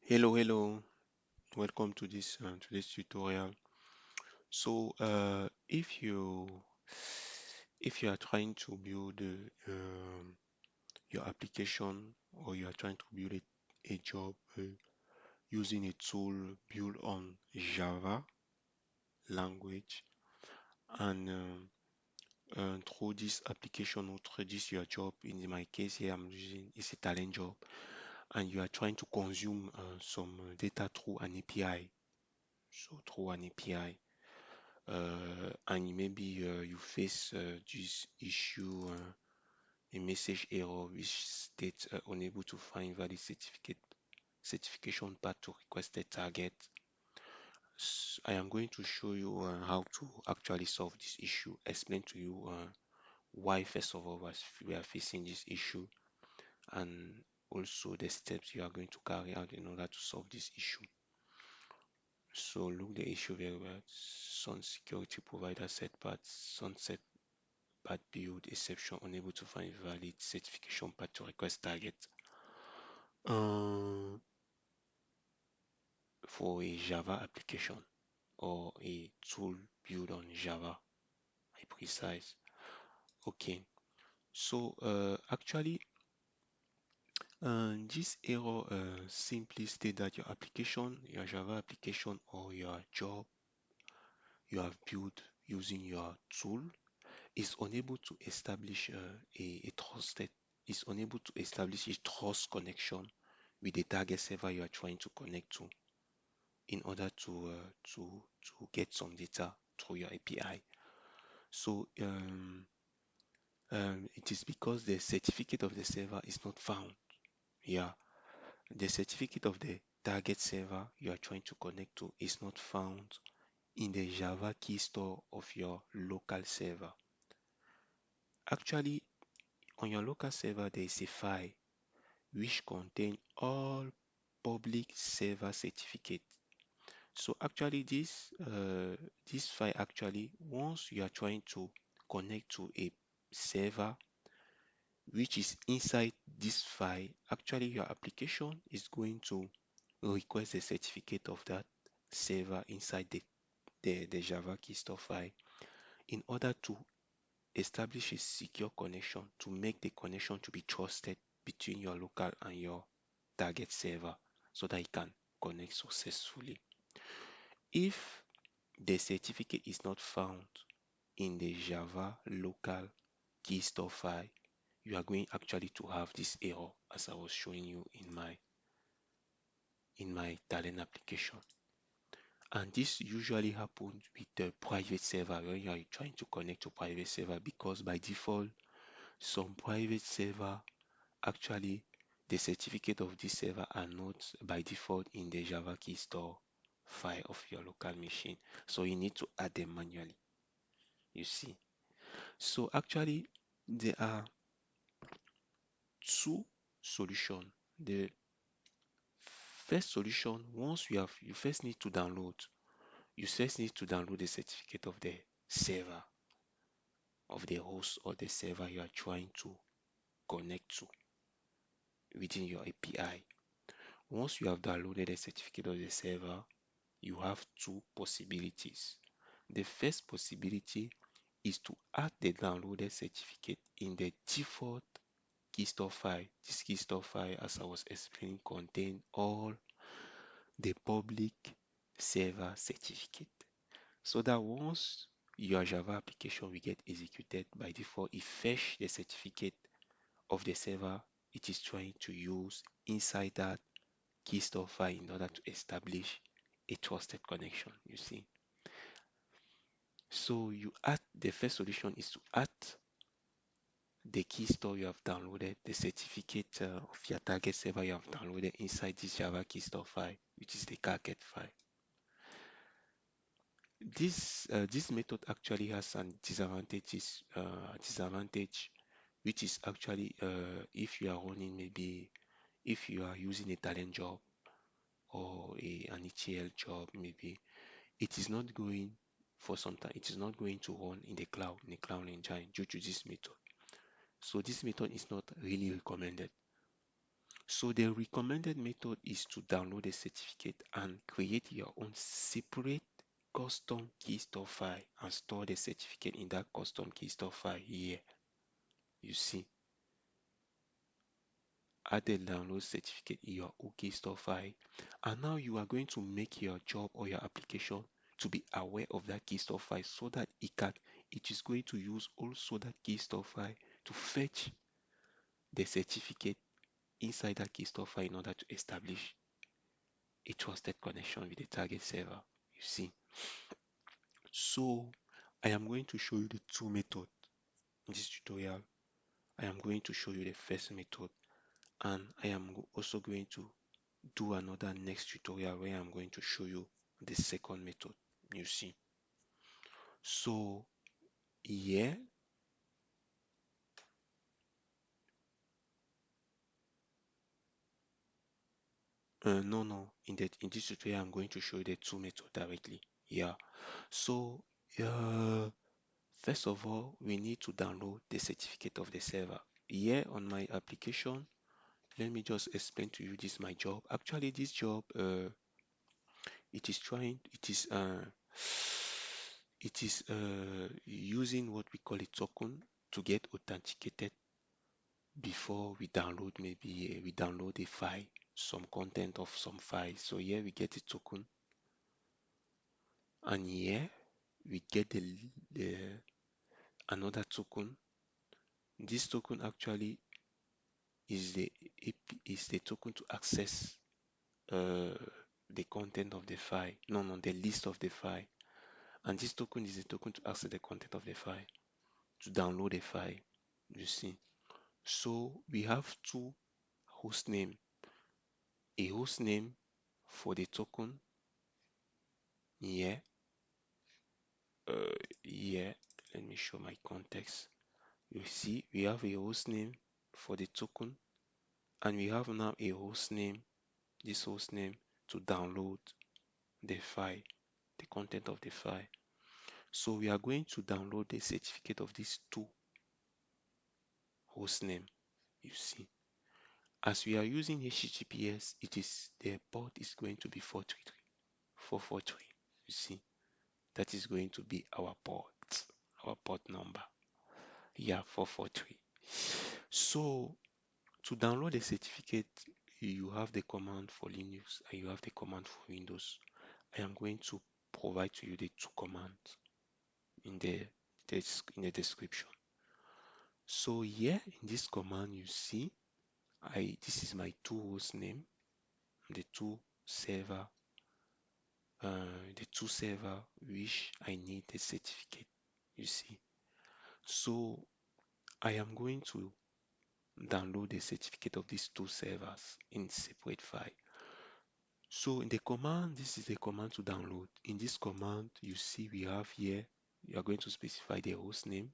Hello, welcome to this tutorial. So, if you are trying to build your application, or you are trying to build a job using a tool built on Java language, and through this application or through this your job, in my case here I'm using it's a Talend job, and you are trying to consume some data through an API. So through an API. And maybe you face this issue, a message error which states unable to find valid certification path to requested target. I am going to show you how to actually solve this issue, explain to you why first of all we are facing this issue, and also the steps you are going to carry out in order to solve this issue. So look the issue very well. Some security provider set paths, sunset path build exception, unable to find valid certification path to request target. Uh, for a Java application or a tool built on Java, I precise. Okay, so actually, this error simply state that your application, your Java application or your job you have built using your tool is unable to establish a trusted, is unable to establish a trust connection with the target server you are trying to connect to in order to get some data through your API. So it is because the certificate of the server is not found. Yeah, the certificate of the target server you are trying to connect to is not found in the Java key store of your local server. Actually, on your local server, there is a file which contain all public server certificate. So actually this file, actually once you are trying to connect to a server which is inside this file, actually your application is going to request a certificate of that server inside the Java key store file in order to establish a secure connection, to make the connection to be trusted between your local and your target server, so that it can connect successfully. If the certificate is not found in the Java local key store file, you are going actually to have this error as I was showing you in my Talend application. And this usually happens with the private server when you are trying to connect to private server, because by default some private server, actually the certificate of this server are not by default in the Java key store file of your local machine, so you need to add them manually, you see. So actually there are two solutions. The first solution, once you first need to download the certificate of the server, of the host or the server you are trying to connect to within your API. Once you have downloaded a certificate of the server, you have two possibilities. The first possibility is to add the downloaded certificate in the default keystore file. This keystore file, as I was explaining, contain all the public server certificate. So that once your Java application will get executed, by default, it fetch the certificate of the server it is trying to use inside that keystore file in order to establish a trusted connection, you see. So the first solution is to add the key store you have downloaded, the certificate of your target server you have downloaded inside this Java key store file, which is the cacerts file. This method actually has some disadvantage, which is actually if you are running, maybe if you are using a Talend job or an ETL job, maybe it is not going for some time, it is not going to run in the cloud engine due to this method. So this method is not really recommended. So the recommended method is to download the certificate and create your own separate custom key store file and store the certificate in that custom key store file here. You see, add the download certificate in your OK store file, and now you are going to make your job or your application to be aware of that key store file so that it is going to use also that key store file to fetch the certificate inside that key store file in order to establish a trusted connection with the target server. You see, so I am going to show you the two methods in this tutorial. I am going to show you the first method, and I am also going to do another next tutorial where I'm going to show you the second method. You see, so here no, in this tutorial I'm going to show you the two methods directly. Yeah, so uh first of all, we need to download the certificate of the server. Here on my application, let me just explain to you this my job. Actually, this job it is using what we call a token to get authenticated before we download. Maybe we download a file, some content of some file. So here we get a token, and here we get the another token. This token actually is the token to access uh, the content of the file. No, the list of the file. And this token is a token to access the content of the file, to download a file. You see. So we have two host name. A host name for the token here. Here, let me show my context. You see, we have a host name for the token, and we have now a host name, this host name to download the file, the content of the file. So we are going to download the certificate of these two host name. You see, as we are using HTTPS, the port is going to be 433. You see, that is going to be our port number. Yeah, 443. So to download the certificate, you have the command for Linux and you have the command for Windows. I am going to provide to you the two commands in the description. So here in this command, you see, this is my two host name, the two server, which I need the certificate. You see, so I am going to download the certificate of these two servers in separate file. So in the command, this is the command to download. In this command, you see we have here, you are going to specify the host name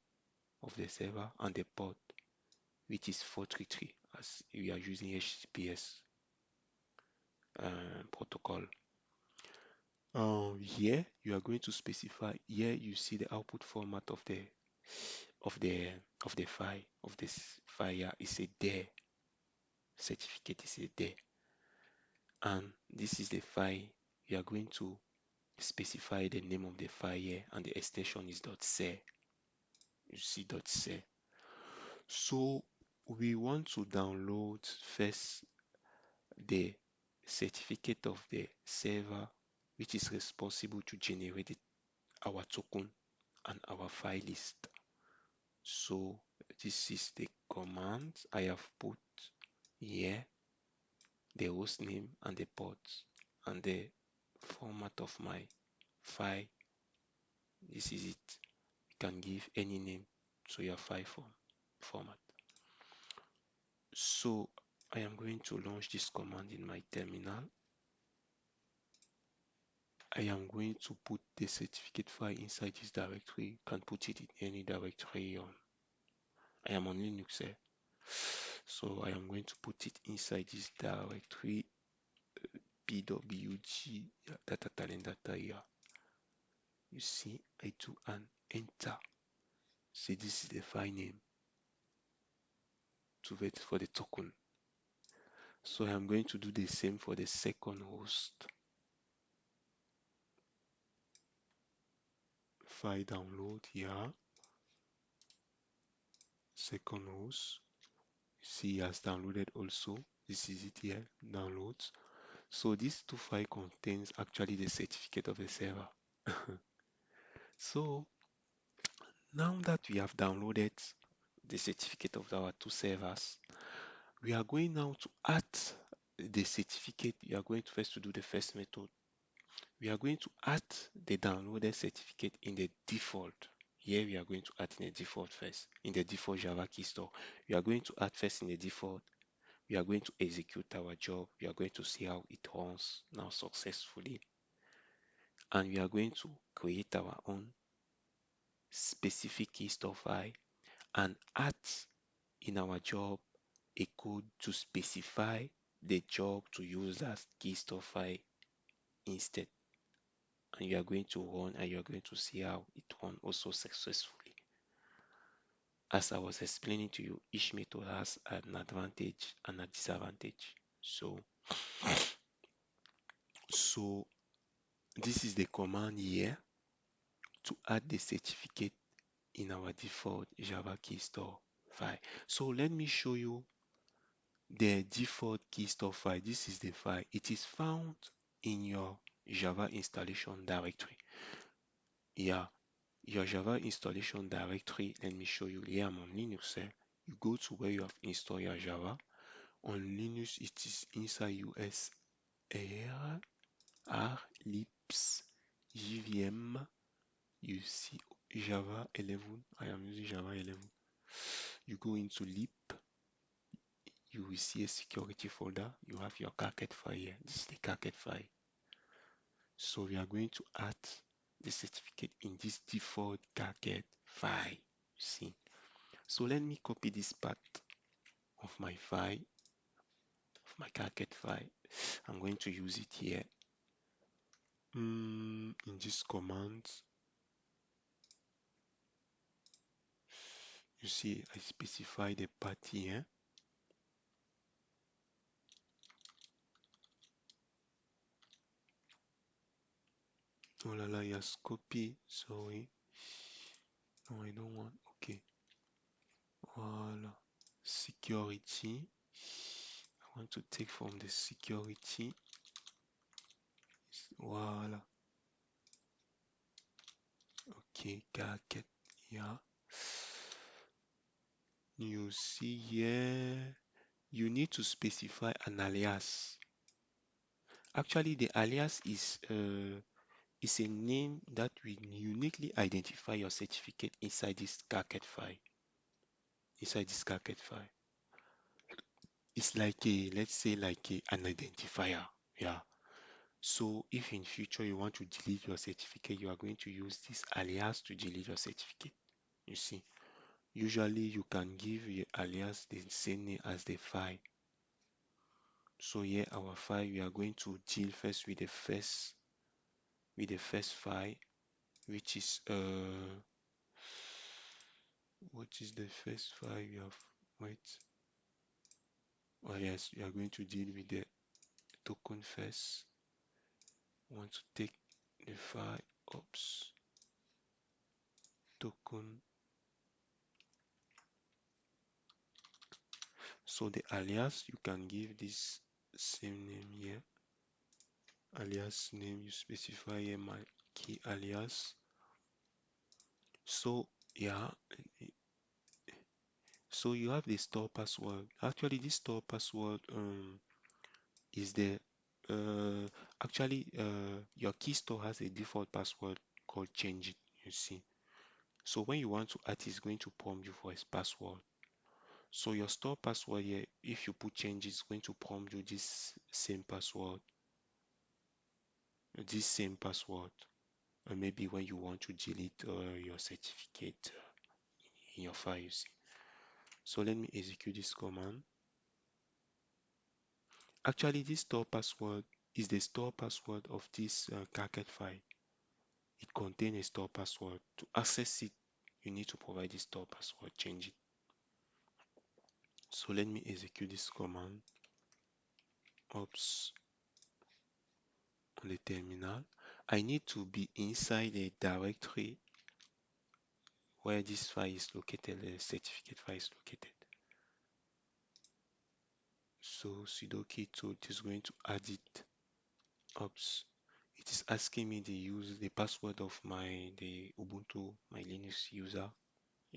of the server and the port, which is 433, as we are using HTTPS protocol. Here you are going to specify. Here you see the output format of the file of this file is a DAIR certificate, is a DAIR, and this is the file. You are going to specify the name of the file here, and the extension is .ser. You see .ser. So we want to download first the certificate of the server, which is responsible to generate our token and our file list. So this is the command I have put here, the host name and the port and the format of my file. This is it. You can give any name to your file format. So I am going to launch this command in my terminal. I am going to put the certificate file inside this directory. You can put it in any directory I am on Linux here. So I am going to put it inside this directory pwg data talent data here. You see, I do an enter. See, this is the file name to wait for the token. So I'm going to do the same for the second host. File download here. Second host. See, it has downloaded also. This is it here, downloads. So these two files contains actually the certificate of the server. So now that we have downloaded the certificate of our two servers, we are going now to add the certificate. We are going to first to do the first method. We are going to add the downloaded certificate in the default. Here we are going to add in the default first, in the default Java key store. We are going to add first in the default. We are going to execute our job. We are going to see how it runs now successfully. And we are going to create our own specific key store file and add in our job a code to specify the job to use as key store file instead. And you are going to run and you are going to see how it runs also successfully. As I was explaining to you, each method has an advantage and a disadvantage. So this is the command here to add the certificate in our default Java key store file. So let me show you the default key store file. This is the file. It is found in your Java installation directory. Yeah, your Java installation directory. Let me show you. Here I'm on Linux. You go to where you have installed your Java. On Linux, it is inside US R lips JVM. You see Java 11. I am using Java 11. You go into lib, you will see a security folder. You have your caccet file here. This is the caccet file. So we are going to add the certificate in this default caccet file. See. So let me copy this part of my file, of my caccet file. I'm going to use it here. In this command, you see I specify the path here. Oh la la, yes, copy. Sorry. No, I don't want. Okay. Voila. Security. I want to take from the security. Voila. Okay, caccet. Yeah. You see here, you need to specify an alias. Actually, the alias is a name that will uniquely identify your certificate inside this caccet file. Inside this caccet file, it's like let's say an identifier. Yeah. So if in future you want to delete your certificate, you are going to use this alias to delete your certificate. You see, usually you can give your alias the same name as the file. So here our file, we are going to deal first with the first file, which is what is the first file you have? Wait. Oh yes, we are going to deal with the token first. I want to take the file. Oops. Token. So the alias, you can give this same name here. Alias name, you specify here my key alias. So yeah, so you have the store password. Actually, this store password is the actually your key store has a default password called changeit. You see, so when you want to add, it's going to prompt you for a password. So your store password here, if you put change, it's going to prompt you this same password, and maybe when you want to delete your certificate in your file, you see. So let me execute this command. Actually, this store password is the store password of this caccet file. It contains a store password. To access it, you need to provide this store password, change it. So let me execute this command. ops on the terminal. I need to be inside a directory where this file is located, the certificate file is located. So sudo keytool is going to add it. Oops, it is asking me the password of the Ubuntu, my Linux user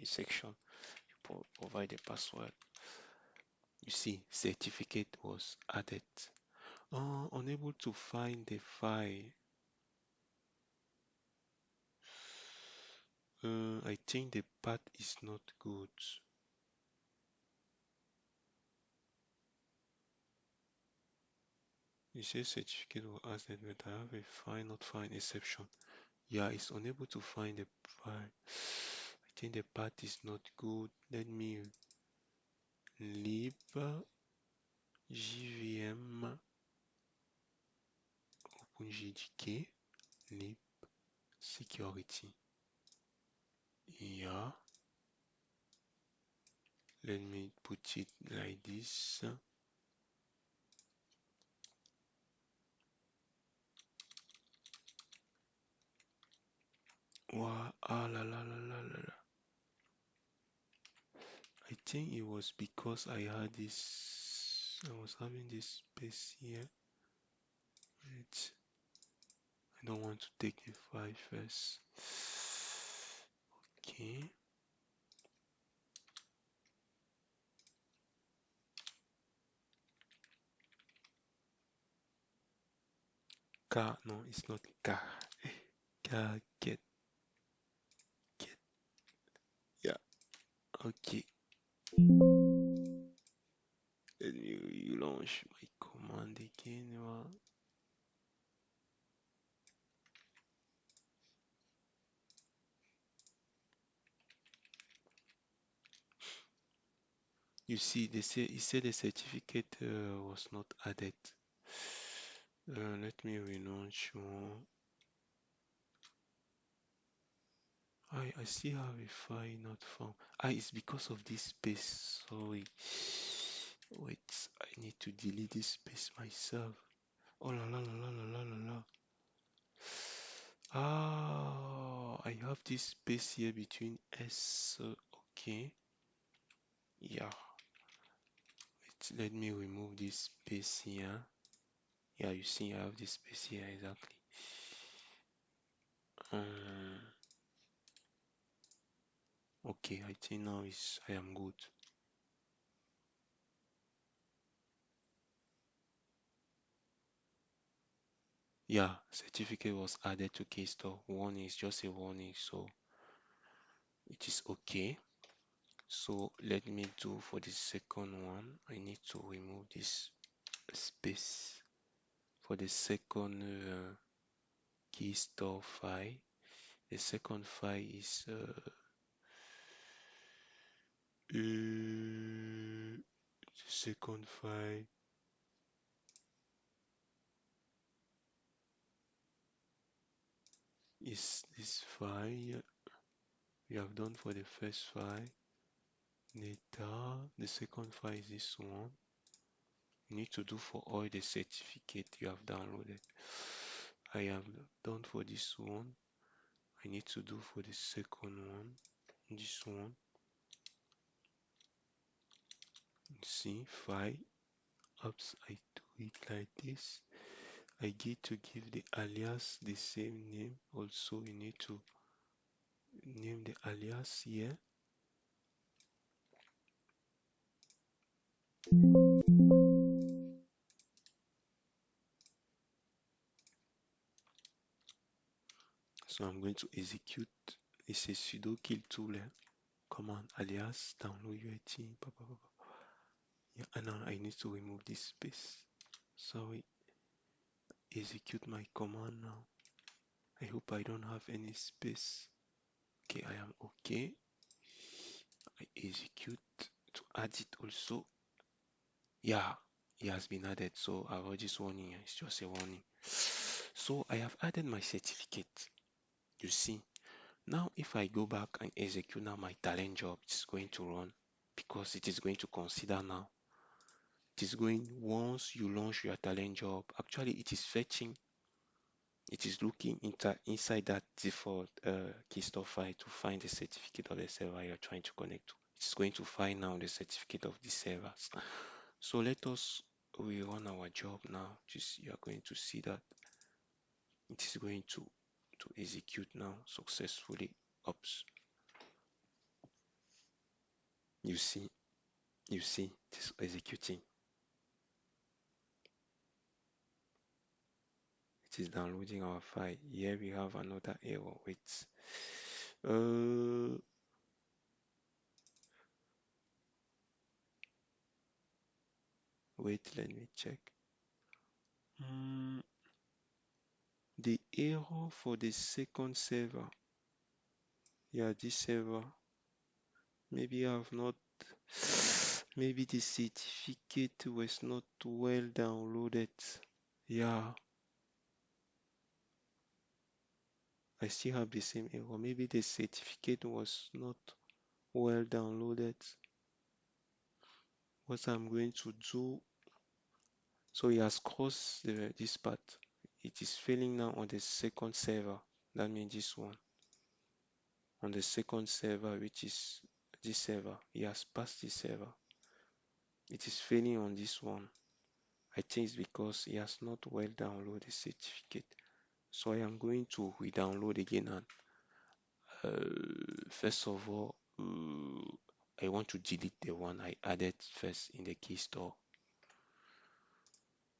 section. You provide the password. You see, certificate was added. Unable to find the file. I think the path is not good. It says certificate was added, but I have a file not find exception. Yeah, it's unable to find the file. I think the path is not good. Let me lib jvm openjdk lib security. Yeah, let me put it like this. Wow, ah la la la la la. I think it was because I was having this space here. Wait, I don't want to take the file first. Okay. Car, no, it's not car. Car, get. Yeah, okay. Let me launch my command again. You see, it said the certificate was not added. Let me relaunch more. I still have a file not found. It's because of this space. Sorry. Wait, I need to delete this space myself. Oh la la la la la la la la. I have this space here between S. Okay. Yeah. Wait, let me remove this space here. Yeah, you see, I have this space here exactly. Okay, I think now I am good. Yeah, certificate was added to keystore. Warning is just a warning, so it is okay. So let me do for the second one. I need to remove this space for the second keystore file. The second file is the second file is this file we have done for the first file. Data. The second file is this one. You need to do for all the certificate you have downloaded. I have done for this one. I need to do for the second one. This one. See, file. Oops, I do it like this. I get to give the alias the same name. Also, you need to name the alias here. So I'm going to execute. It's a sudo kill tool. Command alias download UAT. Yeah, and now I need to remove this space. Sorry. Execute my command now. I hope I don't have any space. Okay, I am okay. I execute to add it also. Yeah, it has been added. So I got this warning. It's just a warning. So I have added my certificate. You see, now if I go back and execute now my Talend job, it's going to run because it is going to consider now It is going once you launch your Talend job. Actually, it is fetching. It is looking inside that default keystore file to find the certificate of the server you're trying to connect to. It's going to find now the certificate of the servers. So let us rerun our job now. Just you are going to see that it is going to execute now successfully. Oops. You see it is executing. It is downloading our file. Here we have another error. Wait. Wait, let me check. The error for the second server. Yeah, this server. Maybe I have not. Maybe the certificate was not well downloaded. Yeah. I still have the same error. Maybe the certificate was not well downloaded. What I'm going to do. So it has crossed this part. It is failing now on the second server. That means this one. On the second server, which is this server. It has passed this server. It is failing on this one. I think it's because he has not well downloaded the certificate. So I am going to re-download again, and first of all, I want to delete the one I added first in the key store.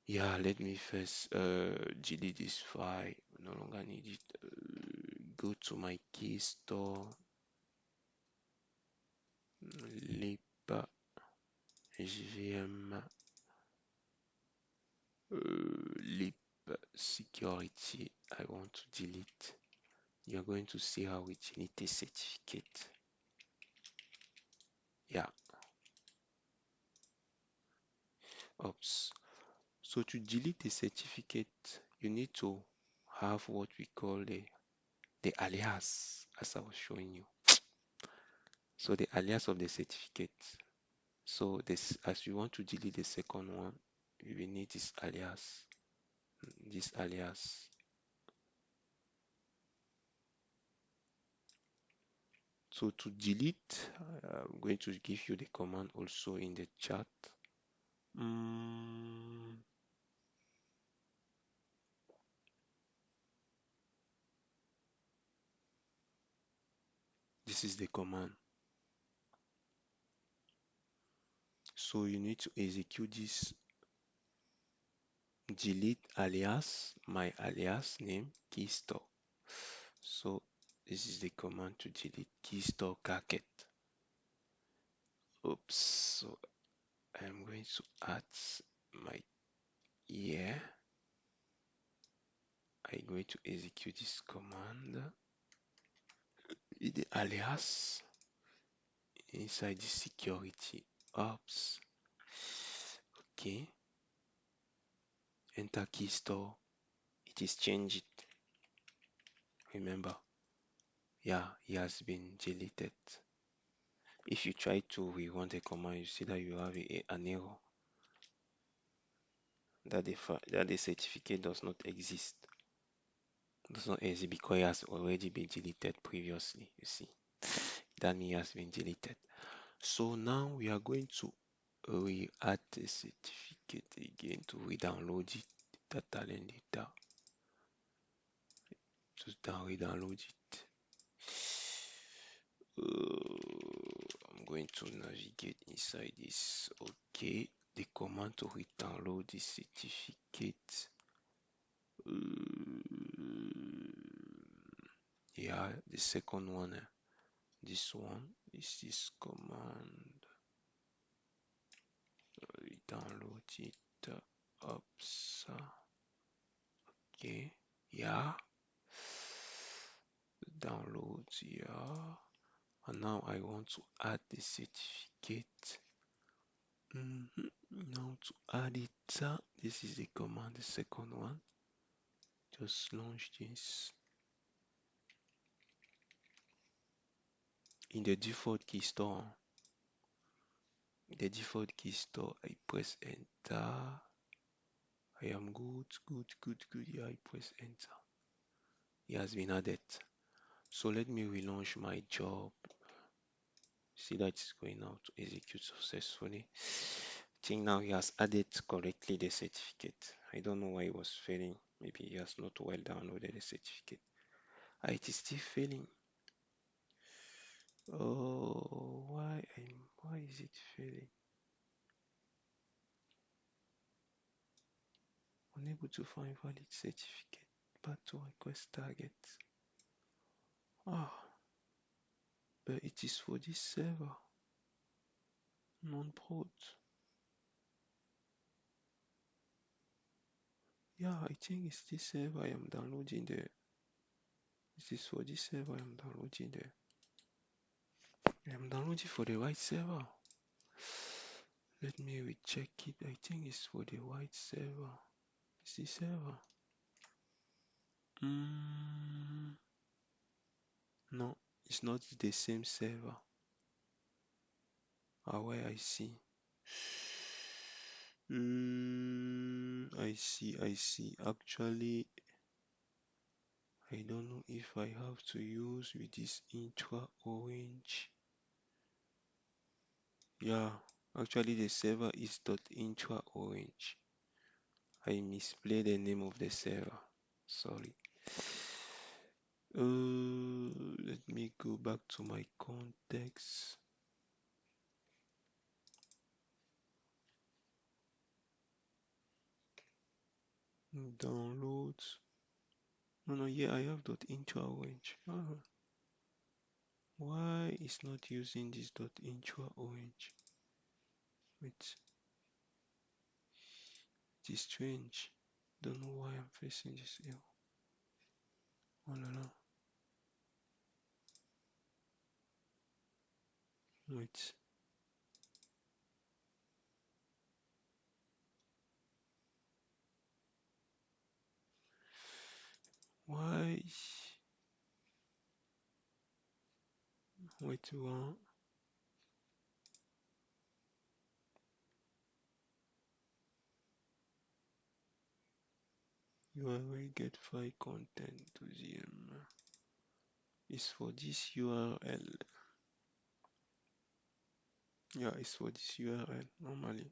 Yeah, let me first delete this file. No longer need it. Go to my key store. Lib GVM lib security. I want to delete. You're going to see how we delete a certificate. Yeah. Oops. So to delete the certificate, you need to have what we call the alias, as I was showing you. So the alias of the certificate. So this, as you want to delete the second one, you will need this alias. This alias. So to delete, I'm going to give you the command also in the chat. This is the command. So you need to execute this delete alias, my alias name keystore. So this is the command to delete keystore cacerts. Oops. So I'm going to add my here. I'm going to execute this command with the alias inside the security. Oops. Okay. Enter keystore. It is changeit. Remember, yeah, it has been deleted. If you try to rerun the command, you see that you have an error that the certificate does not exist. Does not exist because it has already been deleted previously. You see, that means it has been deleted. So now we are going to re-add the certificate again to re-download it. The Talend data. Just re-download it. I'm going to navigate inside this. Okay, the command to re-download the certificate. Yeah, the second one. This one is this command. Re-download it. Oops. Okay. Yeah. Download. Yeah. And now I want to add the certificate. Now to add it, this is the command, the second one. Just launch this. In the default key store, the default key store. I press enter. I am good. Yeah, I press enter. It has been added. So let me relaunch my job. See that it's going now to execute successfully. I think now he has added correctly the certificate. I don't know why it was failing. Maybe he has not well downloaded the certificate. It is still failing. Oh, why is it failing? Unable to find valid certificate. Back to request target. But it is for this server. Non-prod. Yeah, I think it's this server I am downloading there. This is for this server I am downloading there. I am downloading for the right server. Let me recheck it. I think it's for the right server. It's this server. No, it's not the same server. Where I see. I see. Actually, I don't know if I have to use with this intra orange. Yeah, actually the server is .intra orange. I misplayed the name of the server. Sorry. Let me go back to my context. Downloads. No, yeah, I have .intra orange. Why is not using this .intra orange? Wait, it is strange. Don't know why I'm facing this error. Oh la la. Wait. Why? Wait one. URL get file content to the is for this URL. Yeah, it's for this URL normally.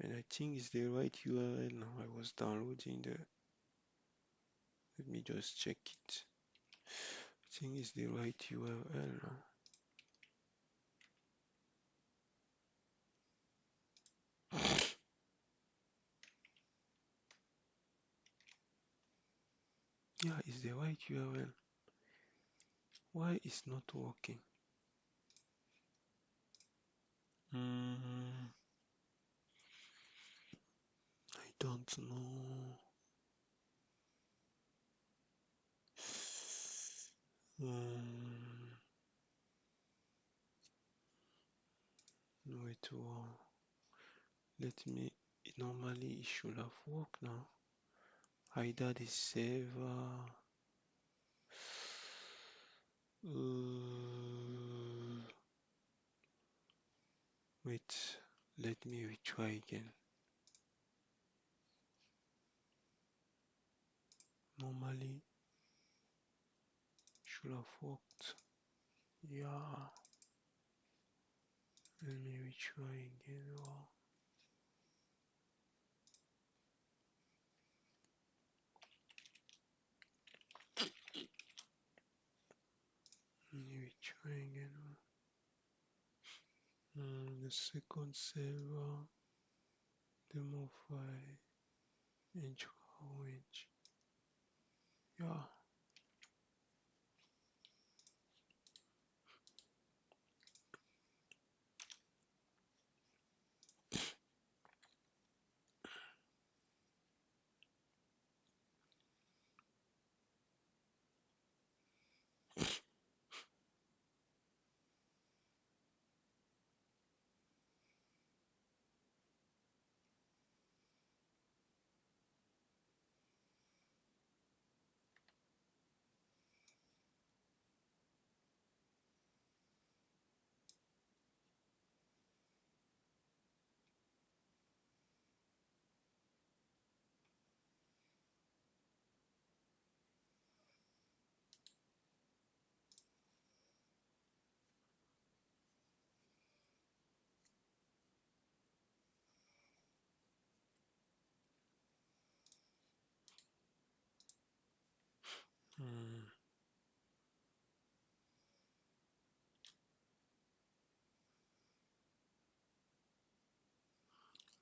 And I think it's the right URL now. I was downloading the. Let me just check it. I think it's the right URL now. Yeah, it's the right URL. Why is not working? I don't know. Wait, let me. Normally it should have worked now. Either the server. Wait, let me retry again. Normally should have worked. Yeah. Let me retry again. Let me retry again. The second server, demo file, intro orange. Yeah. Hmm.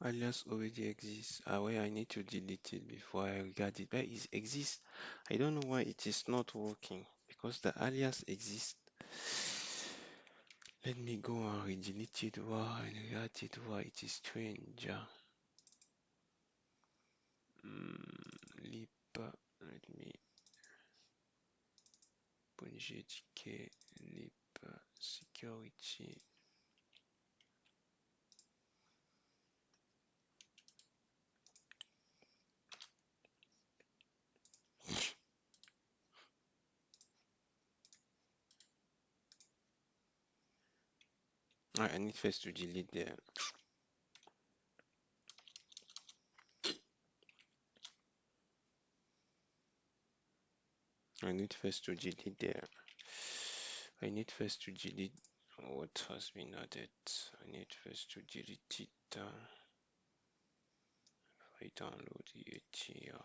Alias already exists. Where I need to delete it before I regard it. But it exists. I don't know why it is not working because the alias exists. Let me go and re-delete it. Why and regard it? Why it is strange. Lip. Let me .jk lip security. I need first to delete there. I need first to delete there. I need first to delete what has been added. I need first to delete it. If I download it here,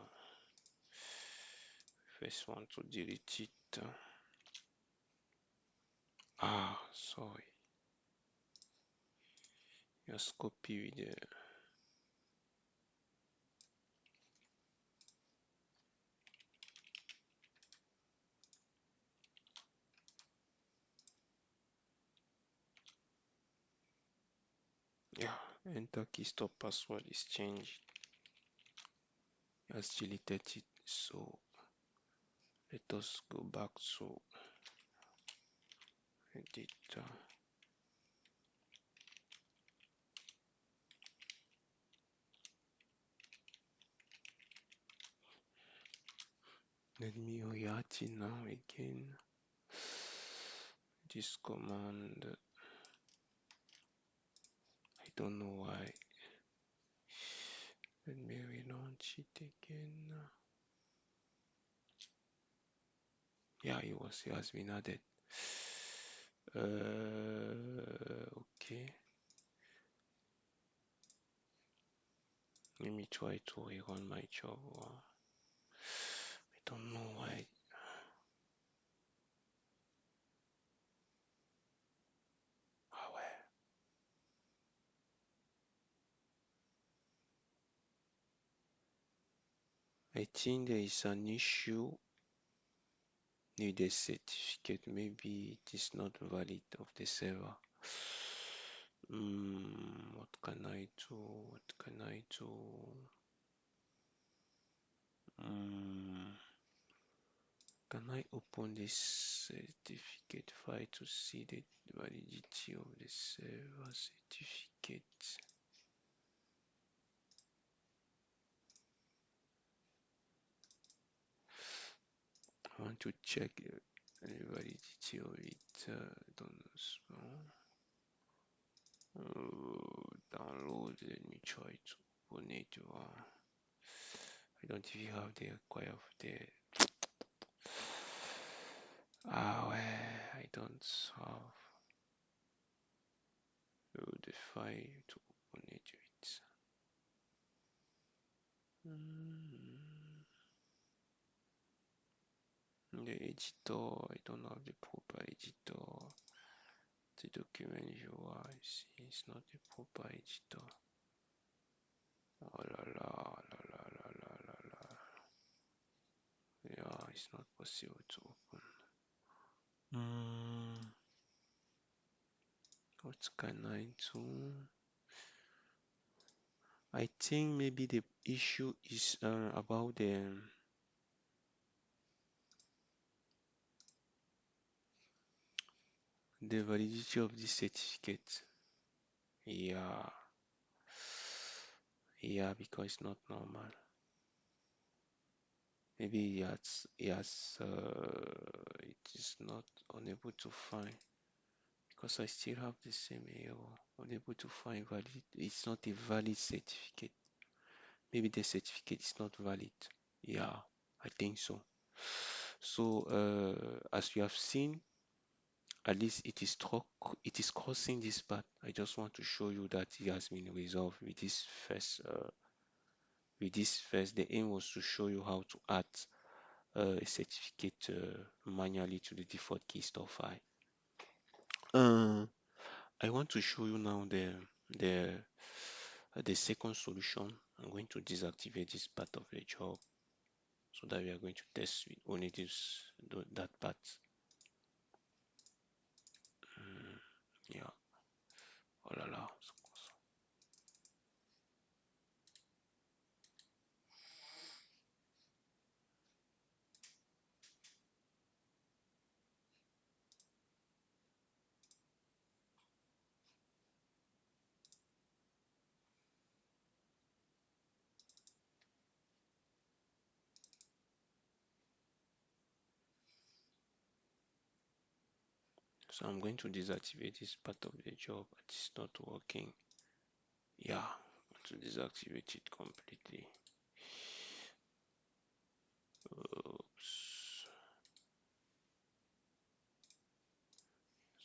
first want to delete it. Sorry. Just copy with the enter keystore password is changed. Has deleted it. So let us go back to editor. Let me rewrite it now again. This command, I don't know why. Let me relaunch it again. Yeah, it has been added. Okay. Let me try to rerun my job. I don't know why. I think there is an issue. Need a certificate. Maybe it is not valid of the server. What can I do? What can I do? Can I open this certificate file to see the validity of the server certificate? I want to check the validity of it. Don't know. Download. Let me try to open it. I don't even have the require of the. I don't have the file to open it with. The editor, I don't have the proper editor. The document UI, see, it's not the proper editor. Oh la la la la la la la la. Yeah, it's not possible to open. What can I do? I think maybe the issue is about the validity of the certificate. Yeah, because it's not normal. Maybe it is not unable to find because I still have the same error. Unable to find valid. It's not a valid certificate. Maybe the certificate is not valid. Yeah, I think so. So as you have seen, at least it is crossing this path. I just want to show you that it has been resolved with this first. The aim was to show you how to add a certificate manually to the default key store file. I want to show you now the second solution. I'm going to deactivate this part of the job so that we are going to test with only that part. Yeah. Oh la la. So I'm going to deactivate this part of the job. It's not working. Yeah, to deactivate it completely. Oops.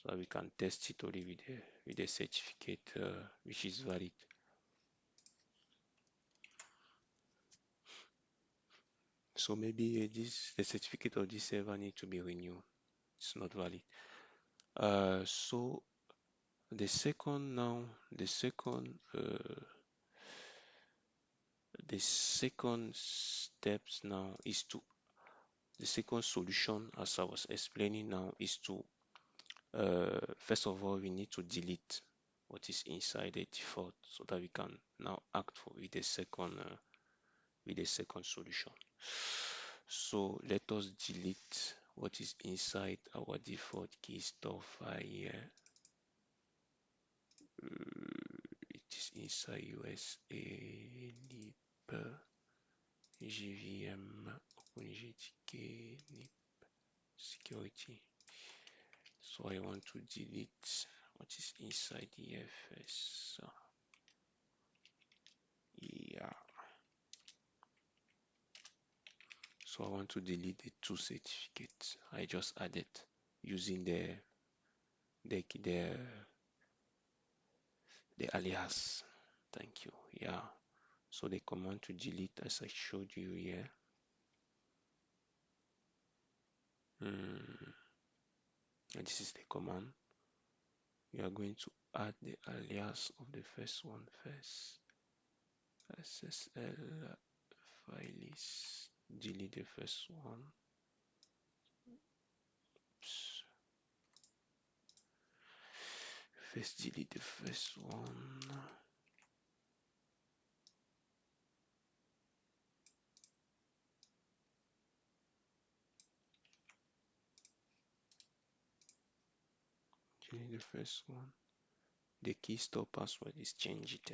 So we can test it only with a certificate which is valid. So maybe the certificate of this server need to be renewed. It's not valid. So the second steps now is to the second solution, as I was explaining now, is to first of all we need to delete what is inside the default so that we can now act with the second solution. So let us delete what is inside our default key store file here. It is inside USA lib gvm OpenGTK nip security. So I want to delete what is inside here first. So, yeah. So I want to delete the two certificates I just added using the alias. Thank you. Yeah. So the command to delete, as I showed you here. And this is the command. We are going to add the alias of the first one first. SSL file is delete the first one. Oops. First delete the first one. Delete the first one. The key store password is changeit,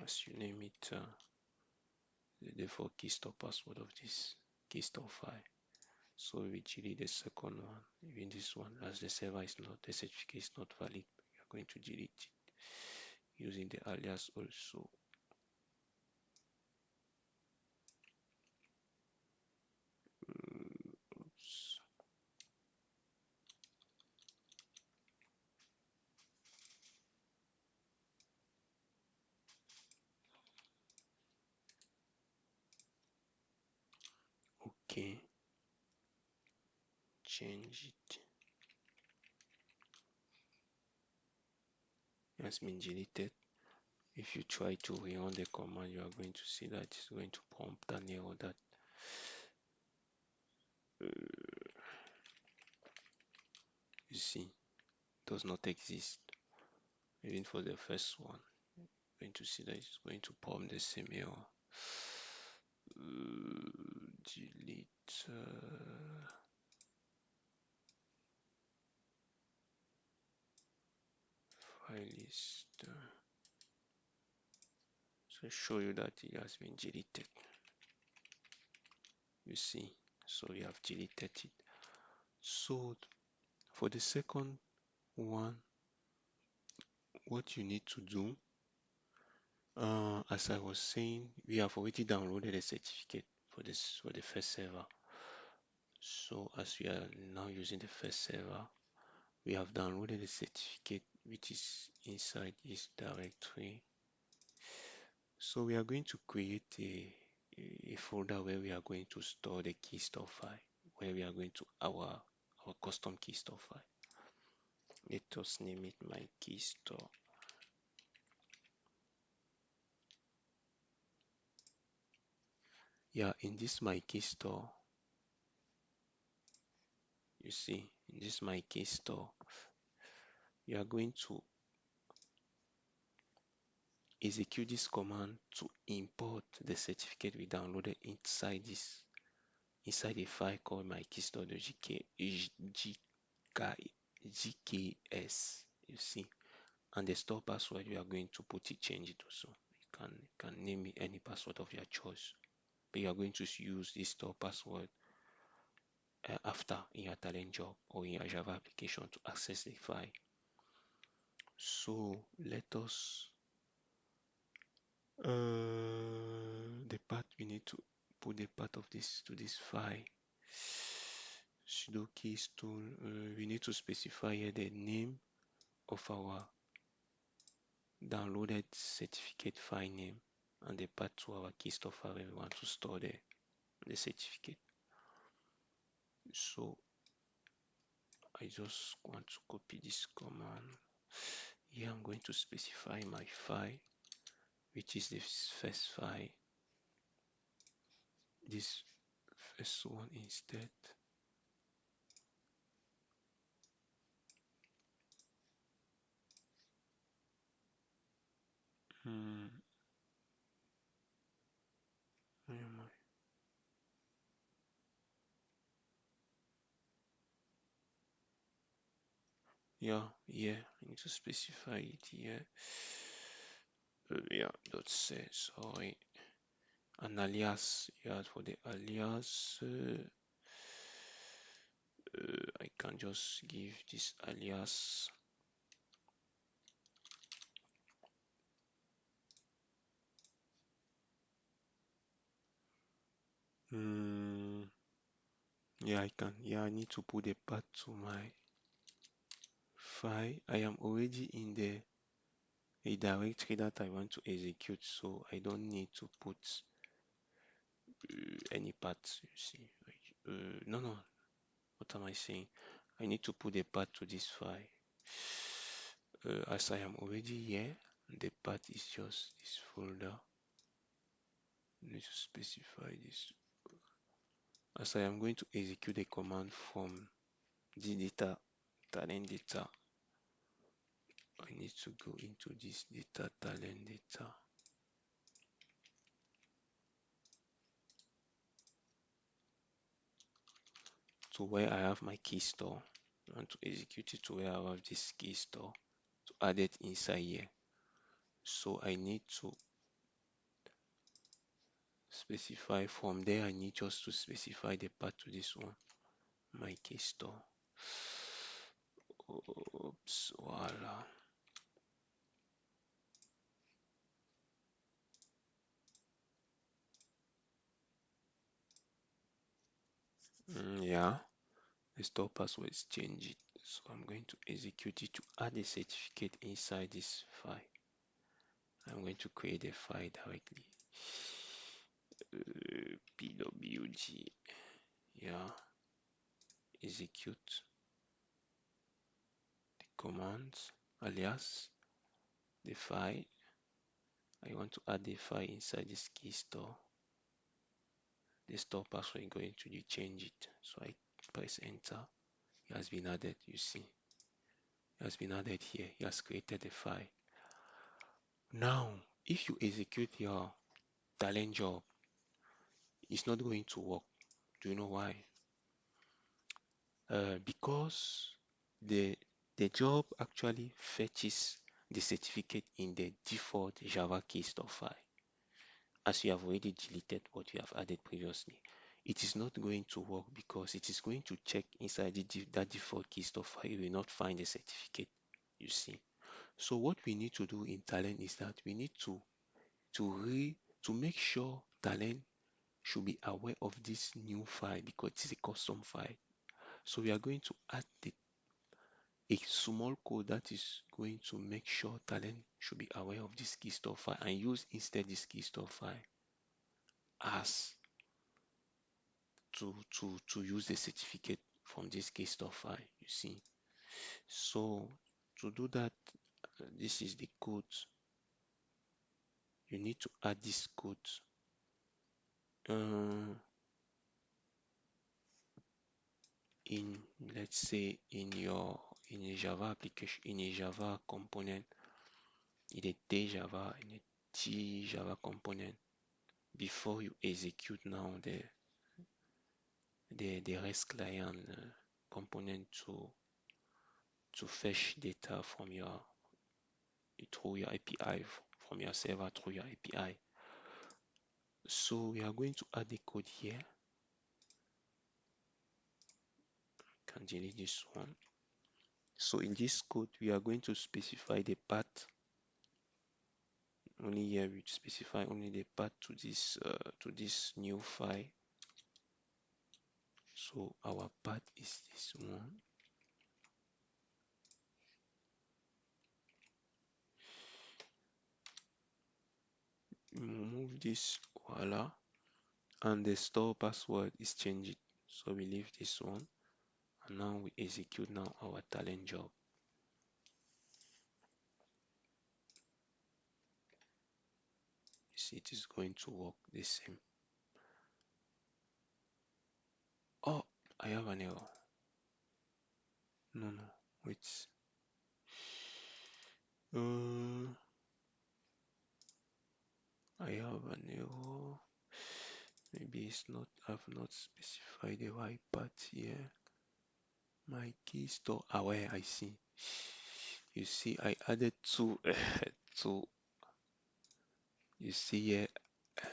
as you name it. The default key store password of this key store file. So we delete the second one, even this one, as the server is not, the certificate is not valid. We are going to delete it using the alias also. Oops. Okay. Change it. It has been deleted. If you try to run the command, you are going to see that it's going to prompt an error that you see does not exist. Even for the first one, you're going to see that it's going to prompt the same error. Delete. File list. So show you that it has been deleted. You see, so we have deleted it. So for the second one, what you need to do, as I was saying, we have already downloaded a certificate for the first server. So as we are now using the first server, we have downloaded a certificate which is inside this directory. So we are going to create a folder where we are going to store the key store file, where we are going to our custom key store file. Let us name it my key store. Yeah, in this my key store, you see, in this my key store, you are going to execute this command to import the certificate we downloaded inside a file called mykeystore.jks. You see, and the store password you are going to put it, change it also. You can name it any password of your choice, but you are going to use this store password after in your Talend job or in your Java application to access the file. So let us the path we need to put the path of this to this file. Sudo keystore. We need to specify here the name of our downloaded certificate file name and the path to our keystore file where we want to store the certificate. So I just want to copy this command. Here I'm going to specify my file, which is this first file. This first one instead. Where am I? Yeah, I need to specify it here. Yeah, dot say, sorry. An alias, yeah, for the alias. I can just give this alias. Yeah, I can. Yeah, I need to put a path to my file. I am already in a directory that I want to execute, so I don't need to put any path. You see, no, what am I saying? I need to put a path to this file. As I am already here, the path is just this folder. I need to specify this. As I am going to execute a command from the data, Talend data, I need to go into this data, Talend data. To where I have my key store. I want to execute it to where I have this key store to add it inside here. So I need to specify from there. I need just to specify the path to this one, my key store. Oops, voila. Yeah, the store password is changed. So I'm going to execute it to add a certificate inside this file. I'm going to create a file directly. pwg, yeah, execute the commands alias the file. I want to add the file inside this key store. The store password is going to change it. So I press enter. It has been added. You see, it has been added here. It has created a file. Now, if you execute your Talend job, it's not going to work. Do you know why? Because the job actually fetches the certificate in the default Java keystore file. As you have already deleted what you have added previously, it is not going to work because it is going to check inside that default keystore file. You will not find the certificate. You see. So what we need to do in Talend is that we need to make sure Talend should be aware of this new file because it is a custom file. So we are going to add a small code that is going to make sure Talend should be aware of this keystore file and use instead this keystore file as to use the certificate from this keystore file, you see. So to do that, this is the code. You need to add this code in, let's say, in a Java application, in a Java component, in a T-Java, in a T-Java component, before you execute now the REST client component to fetch data from your through your API, from your server through your API. So we are going to add the code here. Can delete this one. So in this code, we are going to specify the path. Only here we specify only the path to this new file. So our path is this one. Move this, voila, and the store password is changed. So we leave this one, and now we execute now our Talend job. You see, it is going to work the same. Oh, I have an error. No, wait. I have an error. Maybe it's not, I've not specified the right path here. Mykeystore. Ah, where I see. You see, I added two, you see here, I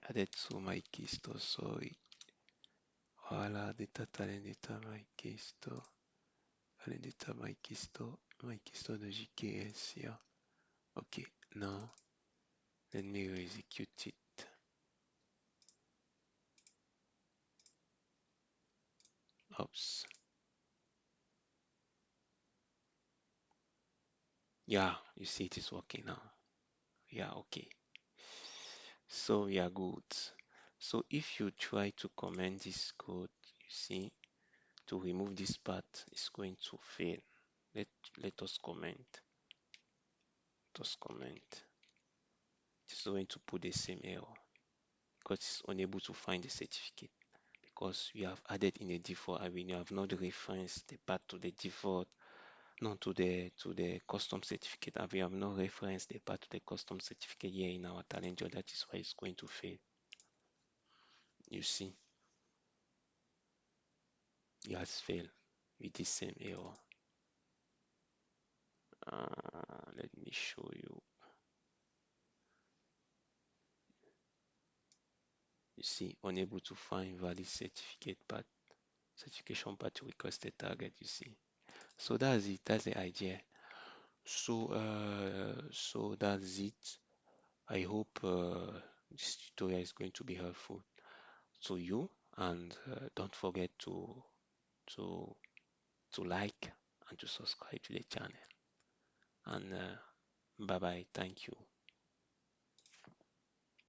added two mykeystore. Sorry. Voila, data talent, data mykeystore. Talent, data mykeystore.jks here. Okay, now let me execute it. Oops. Yeah, you see it is working now. Yeah, okay. So we are good. So if you try to comment this code, you see, to remove this part is going to fail. Let us comment. Let us comment. It's going to put the same error because it's unable to find the certificate because we have added in the default. I mean, you have not referenced the path to the default, not to the custom certificate. And we have not referenced the path to the custom certificate here in our Talend job. That is why it's going to fail. You see, it has failed with the same error. Let me show you. You see, unable to find valid certificate path, certification path to requested target. You see, so that's it. That's the idea. So so that's it. I hope this tutorial is going to be helpful to you, and don't forget to to like and to subscribe to the channel. And bye bye. Thank you.